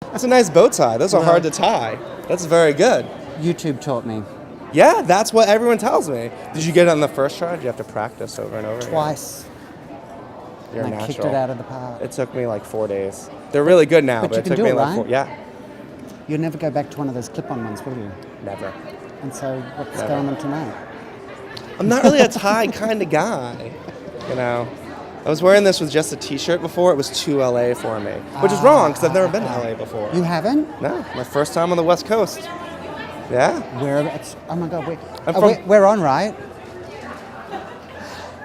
That's a nice bow tie. Those are hard to tie. That's very good. YouTube taught me. Yeah, that's what everyone tells me. Did you get it on the first try? Or did you have to practice over and over? Twice. You're and I natural. kicked it out of the park. It took me like 4 days. They're really good now, But but you it can took do me it, like right? 4. Yeah, You'll never go back to one of those clip-on ones, will you? never. And so what's Never. going on tonight? I'm not really a tie kind of guy, you know. I was wearing this with just a t-shirt before. It was too LA for me, which is wrong because I've never been to LA before. You haven't? No, my first time on the West Coast. Yeah. Whereabouts? Oh my God, I'm we're on, right?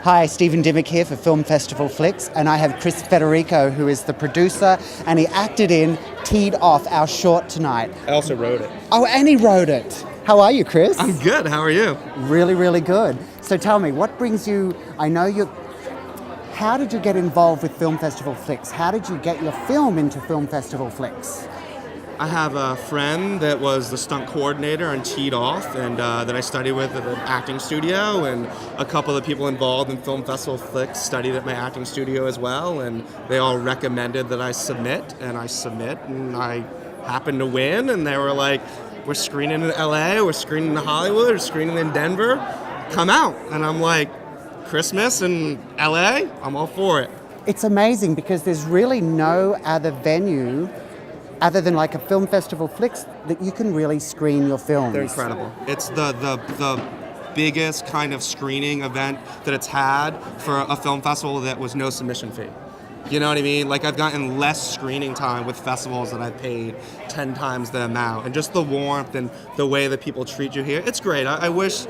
Hi, Stephen Dimmick here for Film Festival Flix, and I have Chris Federico, who is the producer, and he acted in, teed off our short tonight. I also wrote it. Oh, and he wrote it. How are you, Chris? I'm good. How are you? Really, really good. So tell me, what brings you, how did you get involved with Film Festival Flix? How did you get your film into Film Festival Flix? I have a friend that was the stunt coordinator on Teed Off, and that I studied with at an acting studio, and a couple of people involved in Film Festival Flix studied at my acting studio as well, and they all recommended that I submit, and I happened to win, and they were like, we're screening in LA, we're screening in Hollywood, we're screening in Denver, come out. And I'm like, Christmas in LA? I'm all for it. It's amazing because there's really no other venue other than like a Film Festival Flix that you can really screen your films. They're incredible. It's the biggest kind of screening event that it's had for a film festival that was no submission fee. You know what I mean? Like, I've gotten less screening time with festivals that I've paid 10 times the amount. And just the warmth and the way that people treat you here, it's great. I wish...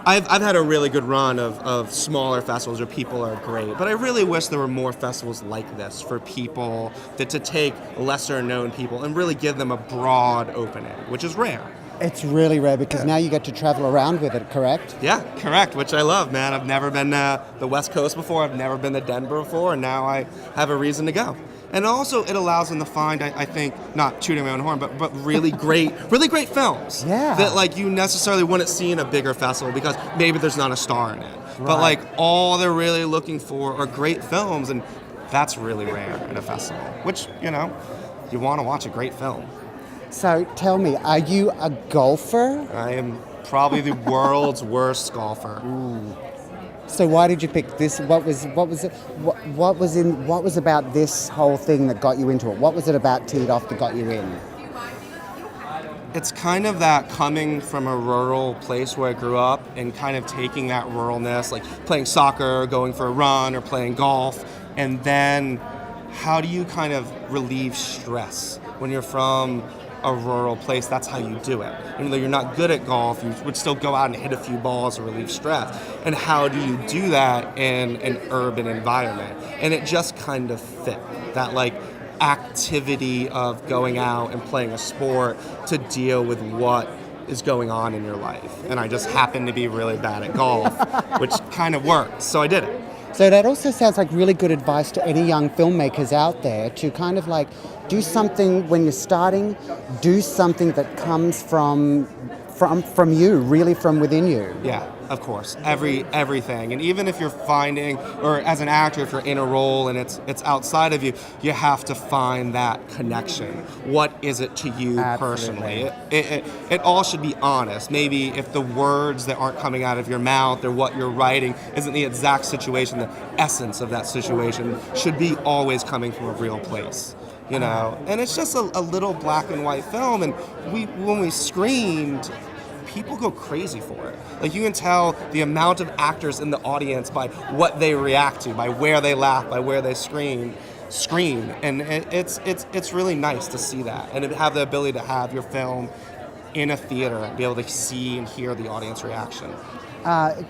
I've had a really good run of smaller festivals where people are great, but I really wish there were more festivals like this for people to take lesser known people and really give them a broad opening, which is rare. It's really rare because now you get to travel around with it, correct? Yeah, correct, which I love, man. I've never been to the West Coast before, I've never been to Denver before, and now I have a reason to go. And also, it allows them to find, I think, not tooting my own horn, but really great films. Yeah. That, like, you necessarily wouldn't see in a bigger festival because maybe there's not a star in it. Right. But, like, all they're really looking for are great films, and that's really rare in a festival, which, you know, you want to watch a great film. So, tell me, are you a golfer? I am probably the world's worst golfer. Ooh. So why did you pick this? What was about this whole thing that got you into it? What was it about Teed Off that got you in? It's kind of that coming from a rural place where I grew up and kind of taking that ruralness, like playing soccer, going for a run, or playing golf, and then how do you kind of relieve stress when you're from a rural place? That's how you do it. Even though you're not good at golf, you would still go out and hit a few balls to relieve stress. And how do you do that in an urban environment? And it just kind of fit that, like, activity of going out and playing a sport to deal with what is going on in your life. And I just happened to be really bad at golf, which kind of worked, so I did it. So that also sounds like really good advice to any young filmmakers out there to kind of like do something when you're starting, do something that comes from you, really from within you. Yeah, of course. Everything. And even if you're finding, or as an actor, if you're in a role and it's outside of you, you have to find that connection. What is it to you personally? It all should be honest. Maybe if the words that aren't coming out of your mouth or what you're writing isn't the exact situation, the essence of that situation should be always coming from a real place. You know, and it's just a little black and white film, and when we screened, people go crazy for it. Like, you can tell the amount of actors in the audience by what they react to, by where they laugh, by where they scream, and it's really nice to see that, and to have the ability to have your film in a theater and be able to see and hear the audience reaction.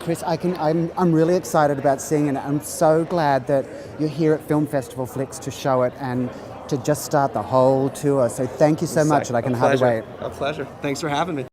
Chris, I'm really excited about seeing it. I'm so glad that you're here at Film Festival Flix to show it and to just start the whole tour. So thank you so much, and I can hardly wait. A pleasure. Thanks for having me.